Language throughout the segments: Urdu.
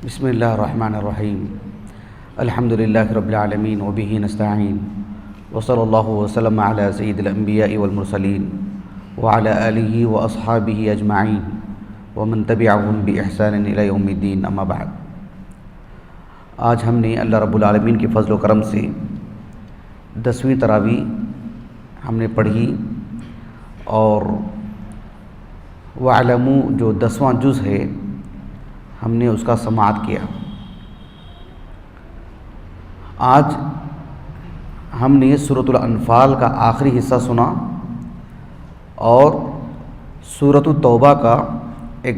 بسم اللہ الرحمن الرحیم الحمد للہ رب العالمین وبہ نستعین وصلی اللہ وسلم علی سید الانبیاء والمرسلین وعلی آلہ واصحابہ اجمعین ومن تبعہم بإحسان الی یوم الدین، اما بعد۔ آج ہم نے اللہ رب العالمین کے فضل و کرم سے 10ویں تراویح ہم نے پڑھی، اور وَاعْلَمُوا جو 10واں جز ہے ہم نے اس کا سماعت کیا۔ آج ہم نے سورۃ الانفال کا آخری حصہ سنا اور سورۃ التوبہ کا ایک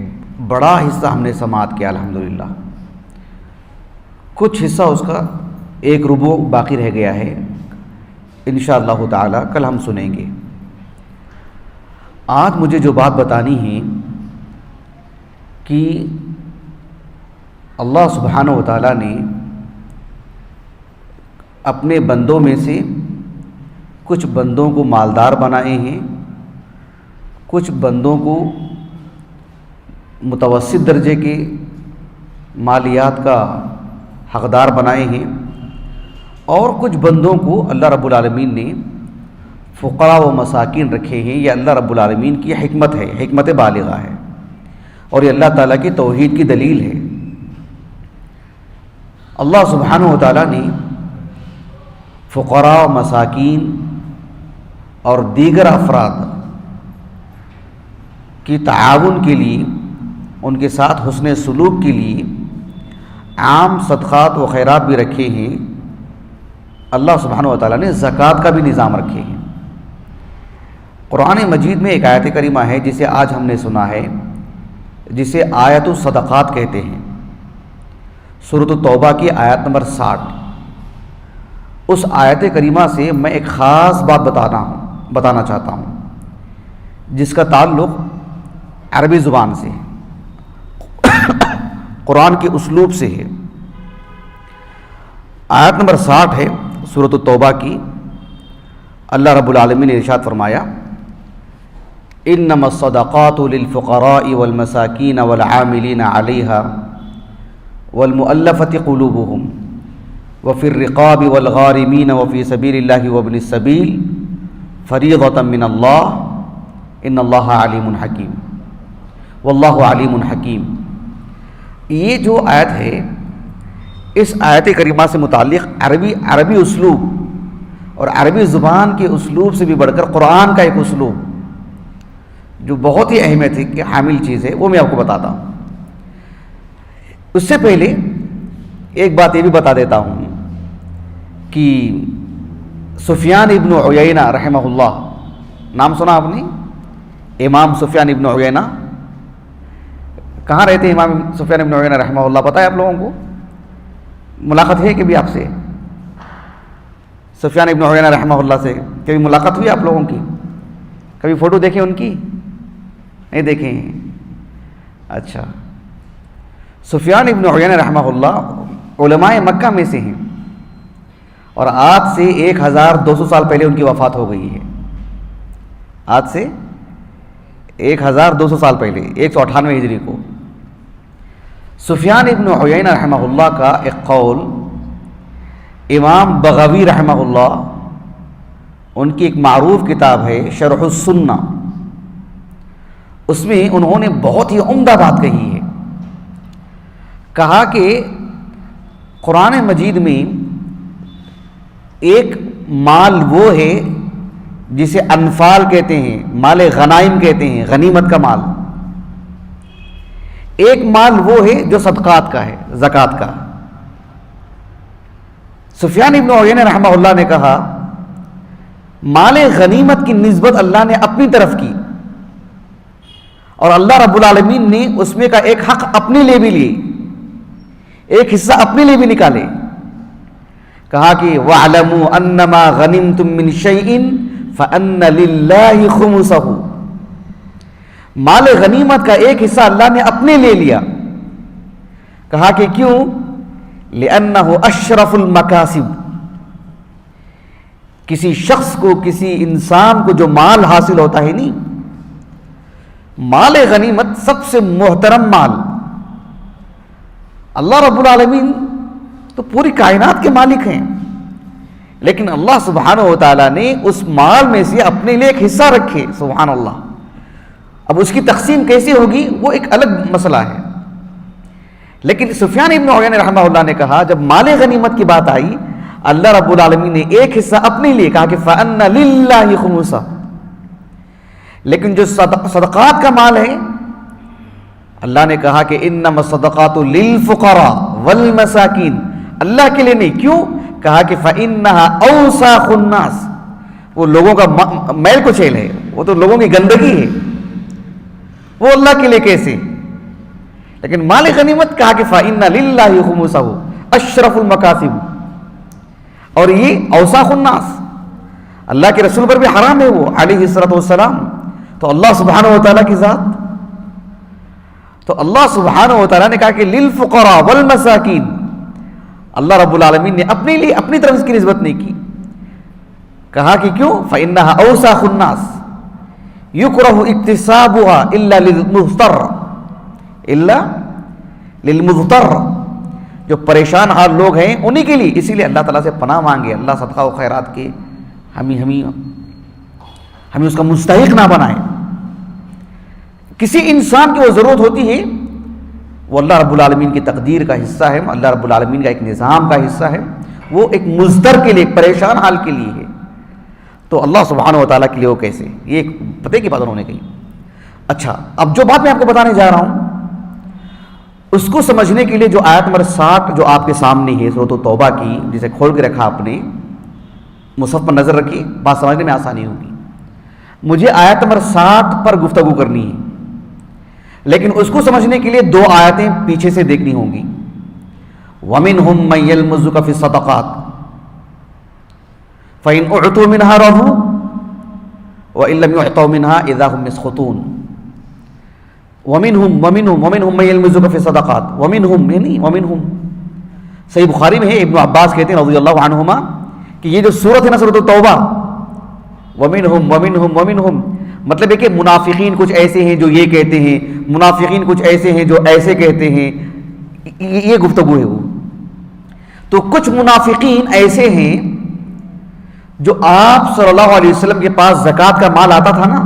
بڑا حصہ ہم نے سماعت کیا الحمدللہ۔ کچھ حصہ اس کا 1 ربع باقی رہ گیا ہے، انشاءاللہ تعالی کل ہم سنیں گے۔ آج مجھے جو بات بتانی ہے کہ اللہ سبحانہ و تعالیٰ نے اپنے بندوں میں سے کچھ بندوں کو مالدار بنائے ہیں، کچھ بندوں کو متوسط درجے کے مالیات کا حقدار بنائے ہیں، اور کچھ بندوں کو اللہ رب العالمین نے فقراء و مساکین رکھے ہیں۔ یہ اللہ رب العالمین کی حکمت ہے، حکمت بالغہ ہے، اور یہ اللہ تعالیٰ کی توحید کی دلیل ہے۔ اللہ سبحانہ و تعالیٰ نے فقراء، مساکین اور دیگر افراد کی تعاون کے لیے، ان کے ساتھ حسن سلوک کے لیے عام صدقات و خیرات بھی رکھے ہیں۔ اللہ سبحانہ و تعالیٰ نے زکوٰۃ کا بھی نظام رکھے ہیں۔ قرآن مجید میں ایک آیت کریمہ ہے جسے آج ہم نے سنا ہے، جسے آیت الصدقات کہتے ہیں، سورۃ التوبہ کی آیت نمبر 60۔ اس آیت کریمہ سے میں ایک خاص بات بتانا چاہتا ہوں، جس کا تعلق عربی زبان سے، قرآن کے اسلوب سے ہے۔ آیت نمبر 60 ہے سورۃ التوبہ کی۔ اللہ رب العالمین نے ارشاد فرمایا: انما الصدقات للفقراء والمساکین والعاملین علیہا والمؤلفة قلوبهم وفي الرقاب والغارمین وفي سبیل اللہ وابن السبیل فریضۃ من اللہ ان اللہ علیم حکیم واللہ علیم حکیم۔ یہ جو آیت ہے، اس آیت کریمہ سے متعلق عربی اسلوب اور عربی زبان کے اسلوب سے بھی بڑھ کر قرآن کا ایک اسلوب جو بہت ہی اہمیت ہے کہ حامل چیز ہے، وہ میں آپ کو بتاتا ہوں۔ اس سے پہلے ایک بات یہ بھی بتا دیتا ہوں کہ سفیان ابن عیینہ رحمہ اللہ، نام سنا آپ نے؟ امام سفیان ابن عیینہ کہاں رہتے ہیں؟ امام سفیان ابن عیینہ رحمہ اللہ پتہ ہے آپ لوگوں کو؟ ملاقات ہے کبھی آپ سے سفیان ابن عیینہ رحمہ اللہ سے؟ کبھی ملاقات ہوئی آپ لوگوں کی؟ کبھی فوٹو دیکھیں ان کی؟ نہیں دیکھیں؟ اچھا، سفیان ابن عیینہ رحمہ اللہ علماء مکہ میں سے ہیں، اور آج سے 1200 سال پہلے ان کی وفات ہو گئی ہے۔ آج سے 1200 سال پہلے 198 ہجری کو سفیان ابن عیینہ رحمہ اللہ کا ایک قول امام بغوی رحمہ اللہ، ان کی ایک معروف کتاب ہے شرح السنہ، اس میں انہوں نے بہت ہی عمدہ بات کہی ہے۔ کہا کہ قرآن مجید میں ایک مال وہ ہے جسے انفال کہتے ہیں، مال غنائم کہتے ہیں، غنیمت کا مال۔ ایک مال وہ ہے جو صدقات کا ہے، زکوٰۃ کا۔ سفیان ابن عیینہ رحمہ اللہ نے کہا مال غنیمت کی نسبت اللہ نے اپنی طرف کی، اور اللہ رب العالمین نے اس میں کا ایک حق اپنے لیے بھی لیے، ایک حصہ اپنے لیے بھی نکالے۔ کہا کہ وَاعْلَمُوا أَنَّمَا غَنِمْتُم مِّن شَيْءٍ فَأَنَّ لِلَّهِ خُمُسَهُ۔ مال غنیمت کا ایک حصہ اللہ نے اپنے لے لیا۔ کہا کہ کیوں؟ لِأَنَّهُ أَشْرَفُ الْمَكَاسِبِ۔ کسی شخص کو، کسی انسان کو جو مال حاصل ہوتا ہے نہیں، مال غنیمت سب سے محترم مال اللہ رب العالمین تو پوری کائنات کے مالک ہیں، لیکن اللہ سبحانہ و تعالیٰ نے اس مال میں سے اپنے لیے ایک حصہ رکھے. سبحان اللہ. اب اس کی تقسیم کیسے ہوگی وہ ایک الگ مسئلہ ہے. لیکن سفیان ابن عیینہ رحمہ اللہ نے کہا جب مال غنیمت کی بات آئی اللہ رب العالمین نے ایک حصہ اپنے لیے کہا کہ فَأَنَّ لِلَّهِ خُمُسَهُ. لیکن جو صدقات کا مال ہے اللہ نے کہا کہ انما الصدقات للفقراء والمساکین، اللہ کے لیے نہیں. کیوں؟ کہا کہ فَإِنَّهَا أَوْسَاخُ النَّاسِ، وہ لوگوں کا میل کچیل ہے، وہ تو لوگوں کی گندگی ہے، وہ اللہ کے لیے کیسے؟ لیکن مال غنیمت کہا کہ فَإِنَّ لِلَّهِ خُمُسَهُ أَشْرَفُ الْمَكَاسِبِ، اور یہ اوساخ الناس، اللہ کے رسول پر بھی حرام ہے وہ علیہ الصلوۃ والسلام. تو اللہ سبحانہ و تعالیٰ کی ذات، تو اللہ سبحانہ و تعالیٰ نے کہا کہ للفقراء والمساکین، اللہ رب العالمین نے اپنے لیے اپنی طرف اس کی نسبت نہیں کی. کہا کہ کیوں؟ فإنها اوساخ الناس یکرہ اکتسابها الا للمضطر، جو پریشان حال لوگ ہیں انہی کے لیے. اسی لیے اللہ تعالیٰ سے پناہ مانگے اللہ صدقہ و خیرات کے ہمیں اس کا مستحق نہ بنائے. کسی انسان کی وہ ضرورت ہوتی ہے وہ اللہ رب العالمین کی تقدیر کا حصہ ہے، اللہ رب العالمین کا ایک نظام کا حصہ ہے، وہ ایک مضطر کے لیے، ایک پریشان حال کے لیے ہے. تو اللہ سبحانہ و تعالیٰ کے لیے وہ کیسے؟ یہ ایک پتہ کی بات انہوں نے کہی. اچھا، اب جو بات میں آپ کو بتانے جا رہا ہوں اس کو سمجھنے کے لیے جو آیت نمبر 60 جو آپ کے سامنے ہے سورۃ التوبہ کی، جسے کھول کے رکھا آپ نے، مصحف پر نظر رکھیے، بات سمجھنے میں آسانی ہوگی. مجھے آیت نمبر 60 پر گفتگو کرنی ہے، لیکن اس کو سمجھنے کے لیے دو آیتیں پیچھے سے دیکھنی ہوں گی. وَمِنْهُمْ مَنْ يَلْمُزُكَ فِي الصَّدَقَاتِ فَإِنْ أُعْطُوا مِنْهَا رَضُوا وَإِنْ لَمْ يُعْطَوْا مِنْهَا إِذَا هُمْ يَسْخَطُونَ. وَمِنْهُمْ مَنْ يَلْمُزُكَ فِي الصَّدَقَاتِ وَمِنْهُمْ صحیح بخاری میں ہے، ابن عباس کہتے ہیں رضی اللہ عنہما کہ یہ جو سورت ہے نا سورۃ التوبہ، وَمِنْهُمْ مطلب ہے کہ منافقین کچھ ایسے ہیں جو یہ کہتے ہیں، منافقین کچھ ایسے ہیں جو ایسے کہتے ہیں، یہ گفتگو ہے وہ. تو کچھ منافقین ایسے ہیں جو آپ صلی اللہ علیہ وسلم کے پاس زکوٰۃ کا مال آتا تھا نا،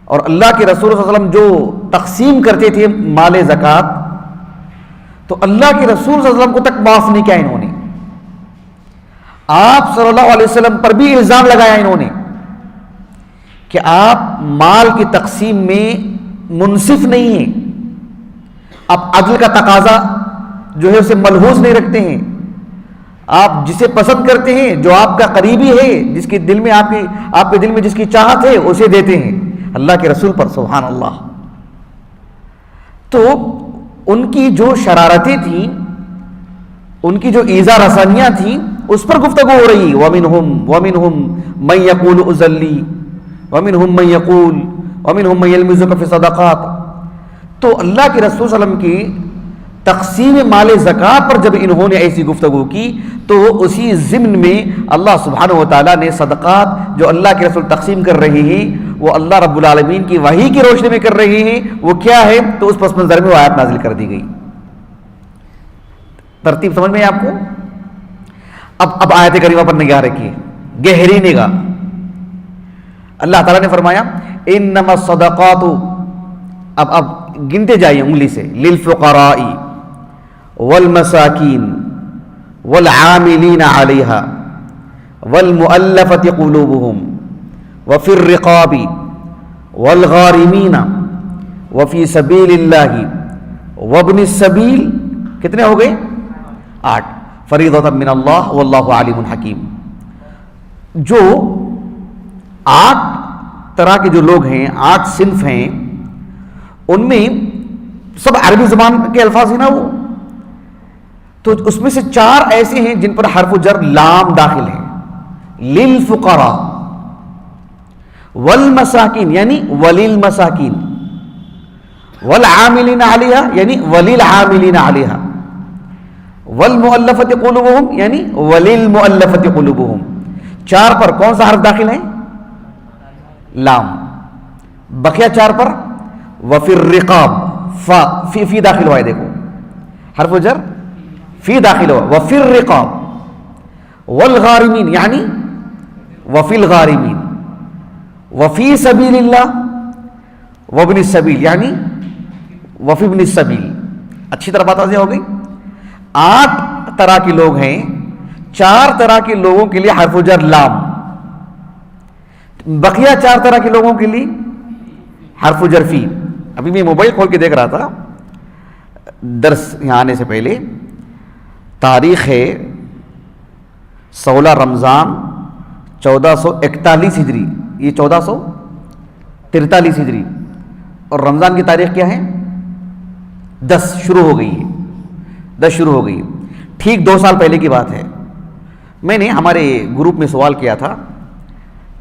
اور اللہ کے رسول صلی اللہ علیہ وسلم جو تقسیم کرتے تھے مال زکوٰۃ، تو اللہ کے رسول صلی اللہ علیہ وسلم کو تک معاف نہیں کیا انہوں نے. آپ صلی اللہ علیہ وسلم پر بھی الزام لگایا انہوں نے کہ آپ مال کی تقسیم میں منصف نہیں ہیں، آپ عدل کا تقاضا جو ہے اسے ملحوظ نہیں رکھتے ہیں، آپ جسے پسند کرتے ہیں، جو آپ کا قریبی ہے، جس کے دل میں آپ کے دل میں جس کی چاہت ہے اسے دیتے ہیں اللہ کے رسول پر. سبحان اللہ. تو ان کی جو شرارتیں تھیں، ان کی جو ایذا رسانیاں تھیں، اس پر گفتگو ہو رہی. وَمِنْهُمْ مَنْ يَقُولُ اُذَلِّي وَمِنْهُمْ مَنْ يَقُولُ وَمِنْهُمْ مَنْ يَلْمِزُكَ فِي الصَّدَقَاتِ. تو اللہ کے رسول صلی اللہ علیہ وسلم کی تقسیم مال زکوٰۃ پر جب انہوں نے ایسی گفتگو کی تو اسی ضمن میں اللہ سبحانہ و تعالیٰ نے صدقات جو اللہ کے رسول تقسیم کر رہے ہیں وہ اللہ رب العالمین کی وحی کی روشنی میں کر رہے ہیں، وہ کیا ہے؟ تو اس پس منظر میں وہ آیت نازل کر دی گئی. ترتیب سمجھ میں آپ کو؟ اب آیت کریمہ پر نگاہ رکھیے، گہری نگاہ. اللہ تعالیٰ نے فرمایا انما الصدقات، اب گنتے جائیے انگلی سے، للفقراء والمساکین والعاملین علیہا والمؤلفۃ قلوبہم وفی الرقاب والغارمین وفی سبیل اللہ وابن السبیل. کتنے ہو گئے؟ 8. فریضۃ من اللہ واللہ علیم حکیم. جو 8 طرح کے جو لوگ ہیں، 8 صنف ہیں، ان میں سب عربی زبان کے الفاظ ہیں نا وہ، تو اس میں سے 4 ایسے ہیں جن پر حرف جر لام داخل ہے. للفقراء والمساکین یعنی وللمساکین، والعاملین علیہا یعنی وللعاملین علیہا، والمؤلفۃ قلوبہم یعنی وللمؤلفۃ قلوبہم. 4 پر کون سا حرف داخل ہے؟ لام. بقیہ 4 پر وفی الرقاب، فی داخل ہوا ہے. دیکھو حرف جر فی داخل ہوا. وفی الرقاب والغارمین یعنی وفی الغارمین. وفی سبیل اللہ وابن السبیل یعنی وفی ابن السبیل. اچھی طرح بات واضح ہو گئی. 8 طرح کے لوگ ہیں, 4 طرح کے لوگوں کے لیے حرف جر لام, بقیہ 4 طرح کے لوگوں کے لیے حرف جر فی. ابھی میں موبائل کھول کے دیکھ رہا تھا درس یہاں آنے سے پہلے, تاریخ ہے 16 رمضان 1441 ہجری, یہ 1443 ہجری, اور رمضان کی تاریخ کیا ہے 10 شروع ہو گئی ہے, 10 شروع ہو گئی. ٹھیک 2 سال پہلے کی بات ہے. میں نے ہمارے گروپ میں سوال کیا تھا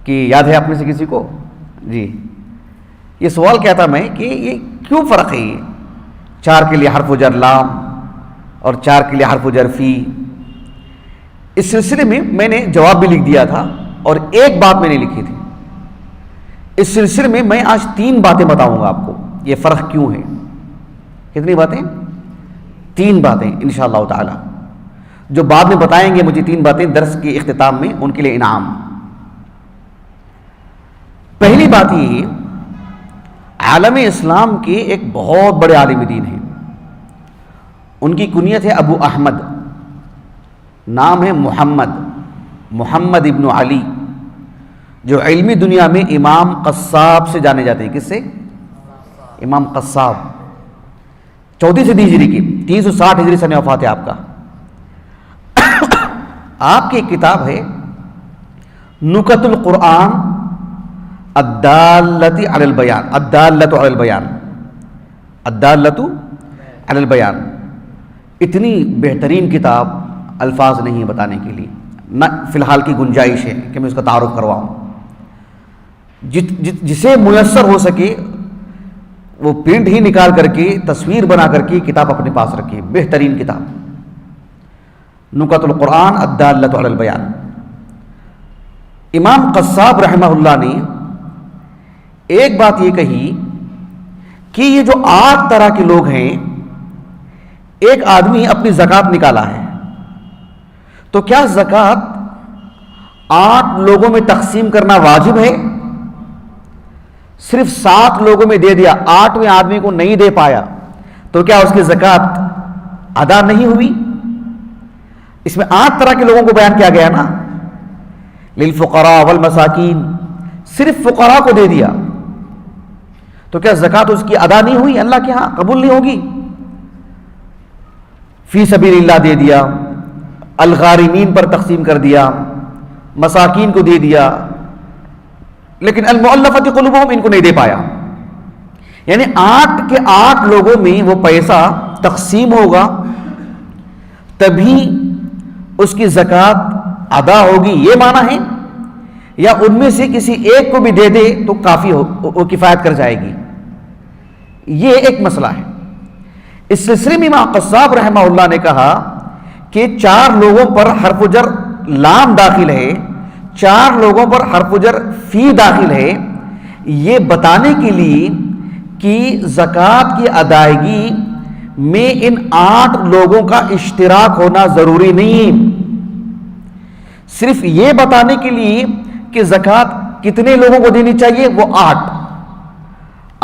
کہ یاد ہے آپ میں سے کسی کو؟ جی, یہ سوال کیا تھا میں کہ یہ کیوں فرق ہے, یہ 4 کے لیے حرف جر لام اور 4 کے لیے حرف جر فی. اس سلسلے میں نے جواب بھی لکھ دیا تھا اور ایک بات میں نے لکھی تھی. اس سلسلے میں میں آج 3 باتیں بتاؤں گا آپ کو, یہ فرق کیوں ہے. کتنی باتیں؟ 3 باتیں انشاءاللہ تعالی. جو بعد میں بتائیں گے مجھے 3 باتیں درس کے اختتام میں, ان کے لیے انعام. پہلی بات یہ, عالم اسلام کے ایک بہت بڑے عالم دین ہیں, ان کی کنیت ہے ابو احمد, نام ہے محمد ابن علی, جو علمی دنیا میں امام قصاب سے جانے جاتے ہیں. کس سے؟ امام قصاب. 34 صدی ہجری کی, 360 ہجری سن وفات ہے آپ کا. آپ کی ایک کتاب ہے نکت القرآن الدالۃ علی البیان, الدالۃ علی البیان, الدالۃ علی البیان. اتنی بہترین کتاب الفاظ نہیں بتانے کے لیے, نہ فی الحال کی گنجائش ہے کہ میں اس کا تعارف کرواؤں. جسے میسر ہو سکے وہ پرنٹ ہی نکال کر کے, تصویر بنا کر کے کتاب اپنے پاس رکھیے. بہترین کتاب نکت القرآن الدالۃ علی البیان. امام قصاب رحمہ اللہ نے ایک بات یہ کہی کہ یہ جو 8 طرح کے لوگ ہیں, ایک آدمی اپنی زکوٰۃ نکالا ہے, تو کیا زکوٰۃ 8 لوگوں میں تقسیم کرنا واجب ہے؟ صرف 7 لوگوں میں دے دیا, 8ویں آدمی کو نہیں دے پایا, تو کیا اس کی زکوٰۃ ادا نہیں ہوئی؟ اس میں 8 طرح کے لوگوں کو بیان کیا گیا نا, للفقراء والمساکین, صرف فقراء کو دے دیا, تو کیا زکوٰۃ اس کی ادا نہیں ہوئی؟ اللہ کے ہاں قبول نہیں ہوگی. فی سبیل اللہ دے دیا, الغارمین پر تقسیم کر دیا, مساکین کو دے دیا, لیکن المؤلفۃ قلوبہم ان کو نہیں دے پایا. یعنی 8 کے 8 لوگوں میں وہ پیسہ تقسیم ہوگا تبھی اس کی زکوٰۃ ادا ہوگی, یہ معنی ہے, یا ان میں سے کسی ایک کو بھی دے دے تو کافی ہو, وہ کفایت کر جائے گی. یہ ایک مسئلہ ہے. اس سلسلے میں امام قصاب رحمہ اللہ نے کہا کہ 4 لوگوں پر حرف جر لام داخل ہے, 4 لوگوں پر حرف جر فی داخل ہے, یہ بتانے کے لیے کہ زکوٰۃ کی ادائیگی میں ان 8 لوگوں کا اشتراک ہونا ضروری نہیں. صرف یہ بتانے کے لیے کہ زکوٰۃ کتنے لوگوں کو دینی چاہیے, وہ 8.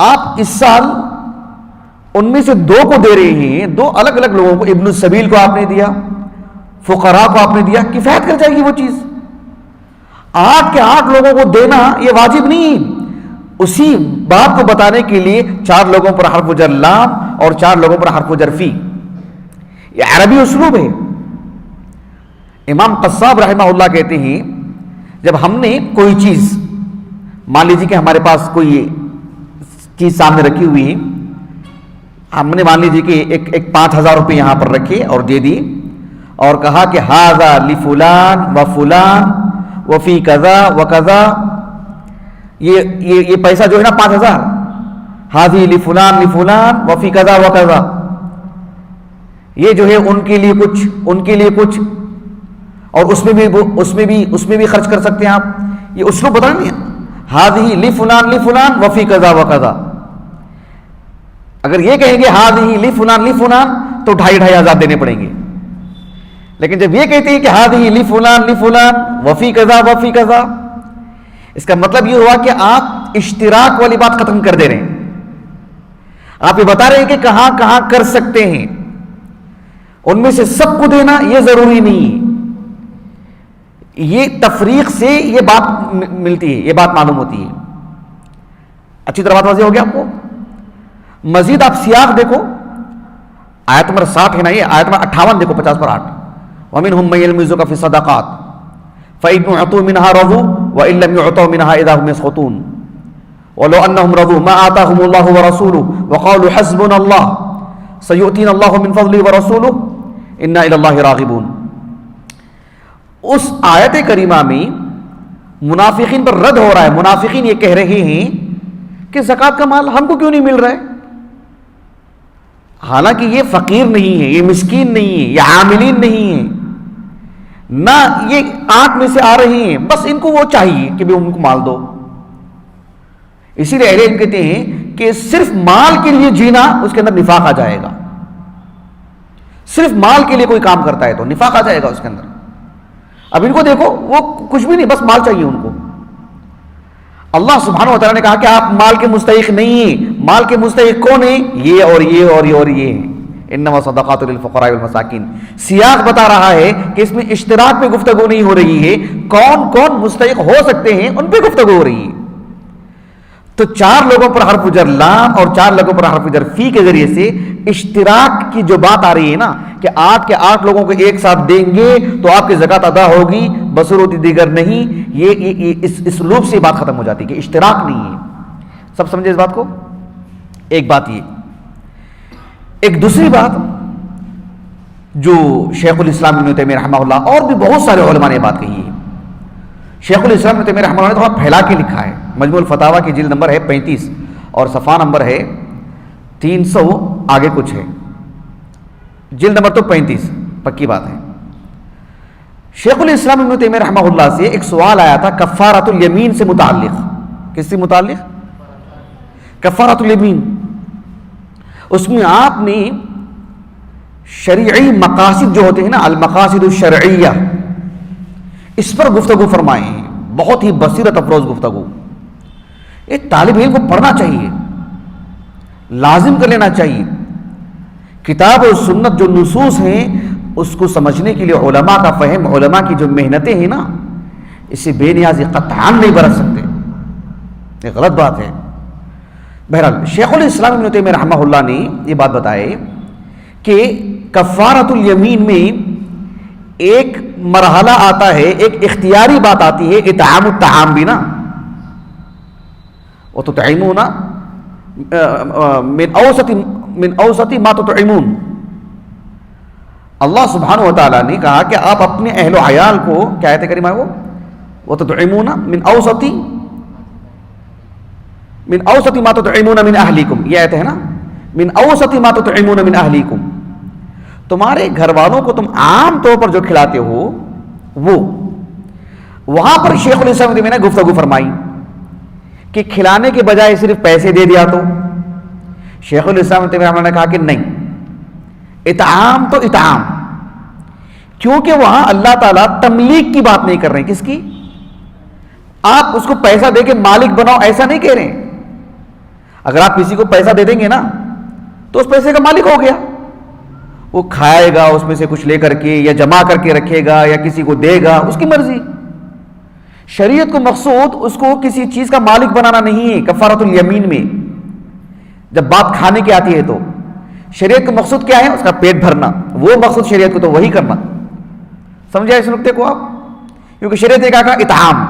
آپ اس سال ان میں سے 2 کو دے رہے ہیں, 2 الگ الگ لوگوں کو, ابن السبیل کو آپ نے دیا, فقراء کو آپ نے دیا, کفایت کر جائے گی وہ چیز. 8 کے 8 لوگوں کو دینا یہ واجب نہیں. اسی بات کو بتانے کے لیے 4 لوگوں پر حرف جر لام اور 4 لوگوں پر حرف جر فی. یہ عربی اسلوب ہے. امام قصاب رحمہ اللہ کہتے ہیں جب ہم نے کوئی چیز, مان لیجیے کہ ہمارے پاس کوئی چیز سامنے رکھی ہوئی ہے, ہم نے مان لیجیے کہ ایک 5000 روپے یہاں پر رکھے اور دے دیے اور کہا کہ ھذا لفلان و فلان وفی کذا و کذا, یہ پیسہ جو ہے نا 5000, ھذی لفلان وفی کذا و کذا, یہ جو ہے ان کے لیے کچھ اور اس میں بھی خرچ کر سکتے ہیں آپ. یہ اسلوب بتا نہیں ہے, ھذی لفلان وفی کذا و کذا. اگر یہ کہیں گے ھذی لفلان تو 2,500 دینے پڑیں گے. لیکن جب یہ کہتے ہیں کہ ہذہ لفلان وفی کذا وفی کذا، اس کا مطلب یہ ہوا کہ آپ اشتراک والی بات ختم کر دے رہے ہیں. آپ یہ بتا رہے ہیں کہ کہاں کہاں کر سکتے ہیں، ان میں سے سب کو دینا یہ ضروری نہیں. یہ تفریق سے یہ بات ملتی ہے، یہ بات معلوم ہوتی ہے. اچھی طرح بات واضح ہو گیا آپ کو. مزید آپ سیاق دیکھو، آیت نمبر 60 ہے نا، یہ آیت نمبر 58 دیکھو، 50 پر 8. وَمِنْهُمْ مَن يَلْمِزُكَ فِي الصَّدَقَاتِ فَإِنْ أُعْطُوا مِنْهَا رَضُوا وَإِن لَّمْ يُعْطَوْا مِنْهَا إِذَا هُمْ يَسْخَطُونَ وَلَوْ أَنَّهُمْ رَضُوا مَا آتَاهُمُ اللَّهُ وَرَسُولُهُ وَقَالُوا حَسْبُنَا اللَّهُ سَيُؤْتِينَا اللَّهُ مِنْ فَضْلِهِ وَرَسُولُهُ إِنَّا إِلَى اللَّهِ رَاغِبُونَ. اس آیت کریمہ میں منافقین پر رد ہو رہا ہے. منافقین یہ کہہ رہے ہیں کہ زکوٰۃ کا مال ہم کو کیوں نہیں مل رہا ہے، حالانکہ یہ فقیر نہیں ہے، یہ مسکین نہیں ہے، یہ عاملین نہیں ہے، نہ یہ آنکھ میں سے آ رہے ہیں، بس ان کو وہ چاہیے کہ بھی ان کو مال دو. اسی لیے اہل علم کہتے ہیں کہ صرف مال کے لیے جینا اس کے اندر نفاق آ جائے گا. صرف مال کے لیے کوئی کام کرتا ہے تو نفاق آ جائے گا اس کے اندر. اب ان کو دیکھو، وہ کچھ بھی نہیں، بس مال چاہیے ان کو. اللہ سبحانہ و تعالیٰ نے کہا کہ آپ مال کے مستحق نہیں ہیں. مال کے مستحق کون ہیں؟ یہ اور یہ اور یہ اور یہ ہیں. انما صدقات للفقراء والمساکین. سیاق بتا رہا ہے کہ اس میں اشتراک پہ گفتگو نہیں ہو رہی ہے، کون کون مستحق ہو سکتے ہیں ان پہ گفتگو ہو رہی ہے. تو 4 لوگوں پر حرف جر لام اور 4 لوگوں پر حرف جر فی کے ذریعے سے اشتراک کی جو بات آ رہی ہے نا کہ 8 کے 8 لوگوں کو ایک ساتھ دیں گے تو آپ کی زکوٰۃ ادا ہوگی بصورت دیگر نہیں، یہ اس اسلوب سے بات ختم ہو جاتی ہے کہ اشتراک نہیں ہے. سب سمجھے اس بات کو؟ ایک بات یہ. ایک دوسری بات جو شیخ الاسلام ابن تیمیہ رحمہ اللہ اور بھی بہت سارے علماء نے بات کہی ہے. شیخ الاسلام ابن تیمیہ رحمہ اللہ نے تھوڑا پھیلا کے لکھا ہے. مجموع الفتاویٰ کی جلد نمبر ہے 35 اور صفحہ نمبر ہے 300 آگے کچھ ہے. جلد نمبر تو 35 پکی بات ہے. شیخ الاسلام ابن تیمیہ رحمہ اللہ سے ایک سوال آیا تھا کفارۃ الیمین سے متعلق. کس سے متعلق؟ کفارۃ الیمین. اس میں آپ نے شرعی مقاصد جو ہوتے ہیں نا، المقاصد الشرعیہ، اس پر گفتگو فرمائے ہیں. بہت ہی بصیرت افروز گفتگو. ایک طالب علم کو پڑھنا چاہیے، لازم کر لینا چاہیے. کتاب و سنت جو نصوص ہیں اس کو سمجھنے کے لیے علماء کا فہم، علماء کی جو محنتیں ہیں نا، اس سے بے نیازی قطعاً نہیں برت سکتے. یہ غلط بات ہے. بہرحال شیخ الاسلام ابن تیمیہ رحمہ اللہ نے یہ بات بتائے کہ کفارۃ الیمین میں ایک مرحلہ آتا ہے، ایک اختیاری بات آتی ہے، اطعام الطعام بھی نا. وتطعمون من اوسط ما تطعمون. اللہ سبحانہ و تعالیٰ نے کہا کہ آپ اپنے اہل و عیال کو، کیا آیت کریمہ ہے وہ؟ وتطعمون من اوسط ما تطعمون من اہلیکم. یہ آیت ہے نا، من اوسط ما تطعمون من اہلیکم. تمہارے گھر والوں کو تم عام طور پر جو کھلاتے ہو وہ. وہاں پر شیخ الاسلام نے گفتگو فرمائی کہ کھلانے کے بجائے صرف پیسے دے دیا تو. شیخ الاسلام نے کہا کہ نہیں، اطعام تو اطعام، کیونکہ وہاں اللہ تعالیٰ تملیک کی بات نہیں کر رہے ہیں. کس کی؟ آپ اس کو پیسہ دے کے مالک بناؤ ایسا نہیں کہہ رہے ہیں. اگر آپ کسی کو پیسہ دے دیں گے نا تو اس پیسے کا مالک ہو گیا، وہ کھائے گا اس میں سے کچھ لے کر کے یا جمع کر کے رکھے گا یا کسی کو دے گا، اس کی مرضی. شریعت کو مقصود اس کو کسی چیز کا مالک بنانا نہیں ہے. کفارۃ الیمین میں جب بات کھانے کی آتی ہے تو شریعت کا مقصود کیا ہے؟ اس کا پیٹ بھرنا. وہ مقصود شریعت کو تو وہی کرنا. سمجھا اس نقطے کو آپ؟ کیونکہ شریعت نے کہا اطعام.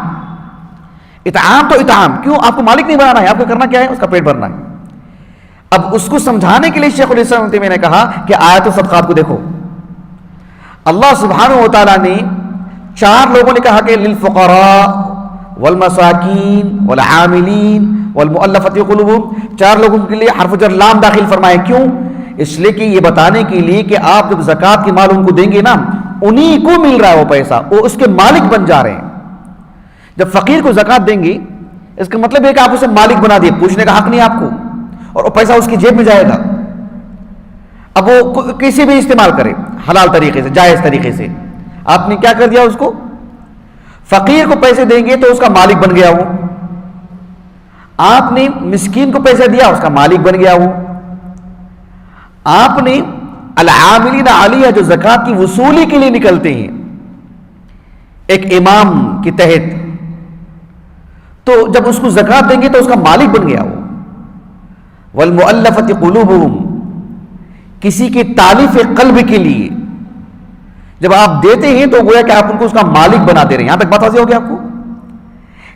اطعام تو اطعام، کیوں؟ آپ کو مالک نہیں بنانا ہے، آپ کو کرنا کیا ہے؟ اس کا پیٹ بھرنا ہے. اب اس کو سمجھانے کے لیے شیخ الاسلام میں نے کہا کہ آیت الصدقات کو دیکھو. اللہ سبحانہ و تعالیٰ نے 4 لوگوں نے کہا کہ للفقراء والمساکین والعاملین والمؤلفۃ قلوبہم. 4 لوگوں کے لیے حرف جر لام داخل فرمائے. کیوں؟ اس لیے کہ یہ بتانے کے لیے کہ آپ جب زکوٰۃ کے مال ان کو دیں گے نا، انہی کو مل رہا ہے وہ پیسہ، وہ اس کے مالک بن جا رہے ہیں. جب فقیر کو زکوٰۃ دیں گے اس کا مطلب ہے کہ آپ اسے مالک بنا دیے، پوچھنے کا حق نہیں آپ کو، اور وہ پیسہ اس کی جیب میں جائے گا. اب وہ کسی بھی استعمال کرے حلال طریقے سے، جائز طریقے سے، آپ نے کیا کر دیا اس کو؟ فقیر کو پیسے دیں گے تو اس کا مالک بن گیا وہ، آپ نے مسکین کو پیسے دیا اس کا مالک بن گیا وہ، آپ نے العاملین علیہ جو زکوٰۃ کی وصولی کے لیے نکلتے ہیں ایک امام کے تحت، تو جب اس کو زکوٰۃ دیں گے تو اس کا مالک بن گیا وہ۔ والمؤلفۃ قلوبہم، کسی کی تالیف قلب کے لیے جب آپ دیتے ہیں تو گویا کہ آپ ان کو اس کا مالک بنا دے رہے ہیں۔ یہاں تک بات واضح ہو گیا آپ کو؟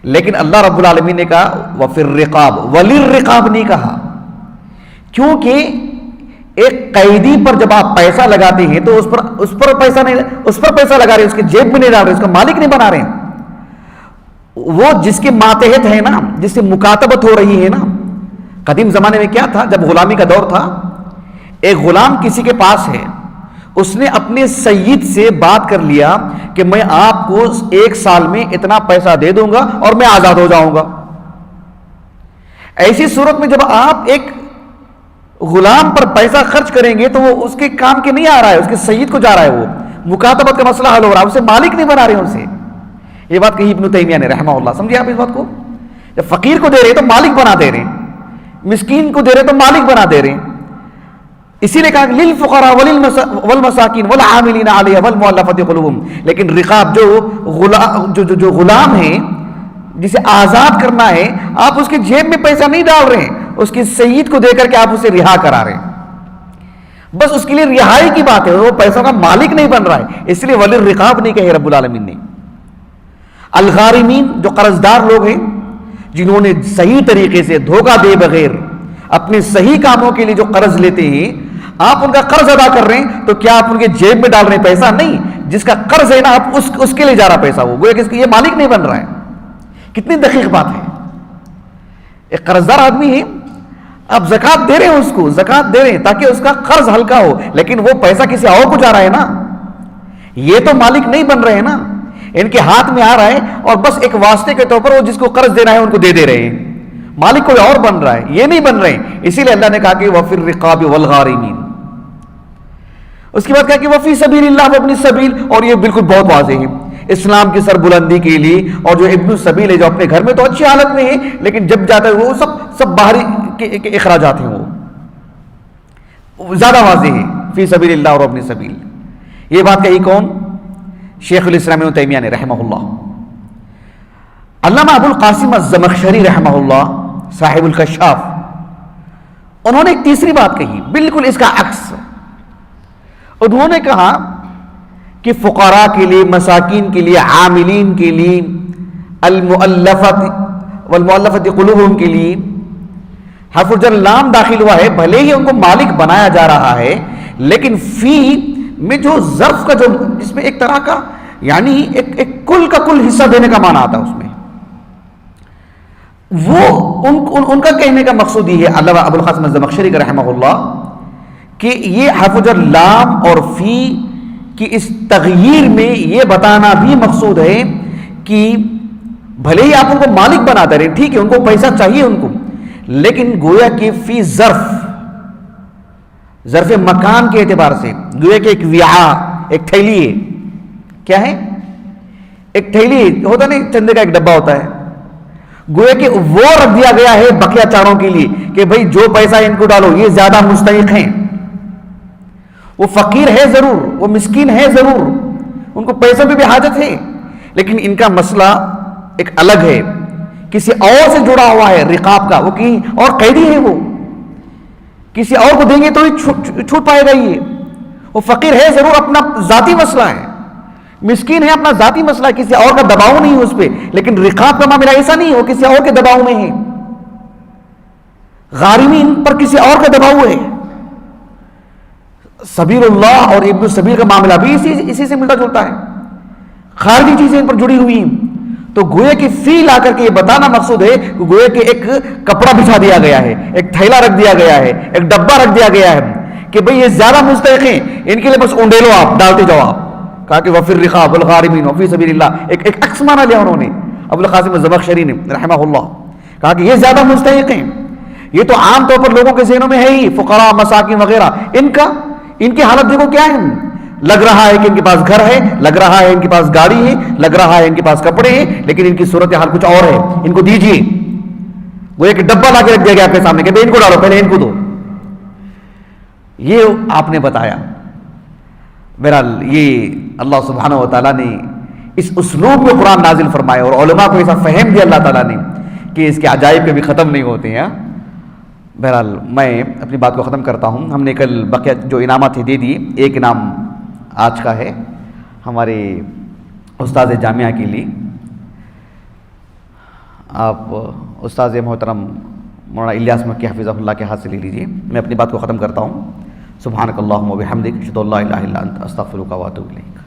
لیکن اللہ رب العالمین نے کہا وَفِي الرِّقَابِ، وَلِلرِّقَابِ نہیں کہا، کیونکہ ایک قیدی پر جب آپ پیسہ لگاتے ہیں تو اس پر پیسہ نہیں، اس پر پیسہ لگا رہے ہیں، اس کے جیب میں نہیں ڈال رہے، اس کا مالک نہیں بنا رہے ہیں، وہ جس کے ماتحت ہے نا، جس سے مکاتبت ہو رہی ہے نا۔ قدیم زمانے میں کیا تھا، جب غلامی کا دور تھا، ایک غلام کسی کے پاس ہے، اس نے اپنے سید سے بات کر لیا کہ میں آپ کو 1 سال میں اتنا پیسہ دے دوں گا اور میں آزاد ہو جاؤں گا۔ ایسی صورت میں جب آپ ایک غلام پر پیسہ خرچ کریں گے تو وہ اس کے کام کے نہیں آ رہا ہے، اس کے سید کو جا رہا ہے، وہ مکاتبت کا مسئلہ حل ہو رہا ہے، اسے مالک نہیں بنا رہے ہیں اسے۔ یہ بات کہی ابن تیمیہ نے رحمہ اللہ، سمجھے آپ اس بات کو؟ جب فقیر کو دے رہے تو مالک بنا دے رہے ہیں، مسکین کو دے رہے تو مالک بنا دے رہے ہیں۔ اسی لیے کہا للفقراء والمساکین والعاملین علیہ والمؤلفۃ قلوبہم، لیکن رقاب جو غلام ہیں جسے آزاد کرنا ہے، آپ اس کے جیب میں پیسہ نہیں ڈال رہے ہیں، اس کے سید کو دے کر کے آپ اسے رہا کرا رہے ہیں، بس اس کے لیے رہائی کی بات ہے، وہ پیسوں کا مالک نہیں بن رہا ہے، اس لیے وللرقاب نہیں کہے رب العالمین نے۔ الغارمین، جو قرض دار لوگ ہیں جنہوں نے صحیح طریقے سے دھوکہ دے بغیر اپنے صحیح کاموں کے لیے جو قرض لیتے ہیں، آپ ان کا قرض ادا کر رہے ہیں تو کیا آپ ان کے جیب میں ڈال رہے ہیں پیسہ؟ نہیں، جس کا قرض ہے نا آپ اس کے لیے جا رہا پیسہ، وہ گویا کہ یہ مالک نہیں بن رہا ہے۔ کتنی دقیق بات ہے، ایک قرض دار آدمی ہے، آپ زکوٰۃ دے رہے ہیں، اس کو زکوٰۃ دے رہے ہیں تاکہ اس کا قرض ہلکا ہو، لیکن وہ پیسہ کسی اور کو جا رہا ہے نا، یہ تو مالک نہیں بن رہے ہیں نا، ان کے ہاتھ میں آ رہا ہے اور بس ایک واسطے کے طور پر وہ جس کو قرض دینا ہے ان کو دے رہے ہیں، مالک کوئی اور بن رہا ہے، یہ نہیں بن رہے ہیں۔ اسی لیے اللہ نے کہا کہ وَفِي الرِّقَابِ وَالْغَارِمِينَ، اس کے بعد کہا کہ وَفِي سَبِيلِ اللَّهِ وَابْنِ السَّبِيلِ، اور یہ بالکل بہت واضح ہے اسلام کی سربلندی کے لیے، اور جو ابن السبیل ہے جو اپنے گھر میں تو اچھی حالت میں ہے لیکن جب جاتا ہے وہ سب باہری کے اخراجات ہیں، وہ زیادہ واضح ہے فی سبیل اللہ اور ابن السبیل۔ یہ بات کہی کون؟ شیخ الاسلام ابن تیمیہ نے رحمہ اللہ۔ علامہ ابو القاسم الزمخشری رحمہ اللہ صاحب الکشاف، انہوں نے ایک تیسری بات کہی بالکل اس کا عکس، انہوں نے کہا کہ فقراء کے لیے، مساکین کے لیے، عاملین کے لیے، المؤلفت والمؤلفت قلوبہم کے لیے حرف الجر لام داخل ہوا ہے، بھلے ہی ان کو مالک بنایا جا رہا ہے، لیکن فی میں جو ظرف کا جو جس میں ایک طرح کا یعنی ایک کل کا کل حصہ دینے کا معنی آتا ہے، اس میں وہ ان کا کہنے کا مقصود یہ ہے علامہ ابو القاسم الزمخشری کا رحمہ اللہ کہ یہ حرف جر لام اور فی کی اس تغییر میں یہ بتانا بھی مقصود ہے کہ بھلے ہی آپ ان کو مالک بنا دے رہے ہیں، ٹھیک ہے ان کو پیسہ چاہیے ان کو، لیکن گویا کہ فی ظرف مکان کے اعتبار سے گویا کہ ایک وعاء، ایک تھیلی ہے، کیا ہے؟ ایک تھیلی ہوتا نہیں، چندے کا ایک ڈبہ ہوتا ہے، گویا کہ وہ رکھ دیا گیا ہے بقیہ چاروں کے لیے کہ بھئی جو پیسہ ان کو ڈالو یہ زیادہ مستحق ہیں، وہ فقیر ہے ضرور، وہ مسکین ہے ضرور، ان کو پیسوں پہ بھی حاجت ہے، لیکن ان کا مسئلہ ایک الگ ہے، کسی اور سے جڑا ہوا ہے، رقاب کا، وہ کہیں اور قیدی ہے، وہ کسی اور کو دیں گے تو ہی چھوٹ پائے گا، یہ وہ فقیر ہے ضرور، اپنا ذاتی مسئلہ ہے، مسکین ہے، اپنا ذاتی مسئلہ ہے، کسی اور کا دباؤ نہیں ہے اس پہ، لیکن رقاب کا معاملہ ایسا نہیں ہے، وہ کسی اور کے دباؤ میں ہے، غارمین پر کسی اور کا دباؤ ہے۔ سبیل اللہ اور ابن السبیل کا معاملہ بھی اسی سے ملتا جلتا ہے، خارجی چیزیں ان پر جڑی ہوئی ہیں، تو گویا کہ فی لا کر کے یہ بتانا مقصود ہے کہ گویا کہ ایک کپڑا بچھا دیا گیا ہے، ایک تھیلا رکھ دیا گیا ہے، ایک ڈبہ رکھ دیا گیا ہے کہ بھئی یہ زیادہ مستحق ہیں، ان کے لیے بس اونڈیلو آپ ڈالتے جاؤ آپ، کہا کہ وفی الرقاب والغارمین وفی سبیل اللہ، ایک عکس معنی لیا انہوں نے ابو القاسم الزمخشری نے رحمہ اللہ، کہا کہ یہ زیادہ مستحق ہیں، یہ تو عام طور پر لوگوں کے ذہنوں میں ہے ہی، فقراء مساکین وغیرہ، ان کا ان کی حالت دیکھو کیا ہے. لگ رہا ہے کہ ان کے پاس گھر ہے، لگ رہا ہے ان کے پاس گاڑی ہے، لگ رہا ہے ان کے پاس کپڑے ہیں، لیکن ان کی صورتحال کچھ اور ہے. ان کو دیجیے، وہ ایک ڈبہ لا کے رکھ دیا گیا آپ کے سامنے کہ بھائی ان کو ڈالو، پہلے ان کو دو. یہ آپ نے بتایا. بہرحال یہ اللہ سبحانہ و تعالیٰ نے اس اسلوب میں قرآن نازل فرمایا اور علماء کو ایسا فہم دیا اللہ تعالیٰ نے کہ اس کے عجائب کبھی ختم نہیں ہوتے ہیں. بہرحال میں اپنی بات کو ختم کرتا ہوں. ہم نے کل بقیہ جو انعامات تھے دے دیے. ایک انعام آج کا ہے ہمارے استاد جامعہ کے لیے. آپ استاد محترم مولانا الیاس مکی حفظہ اللہ کے ہاتھ سے لے لیجیے. میں اپنی بات کو ختم کرتا ہوں. سبحانک اللہم و بحمدک اشہد ان لا الہ الا انت استغفرک و اتوب الیک.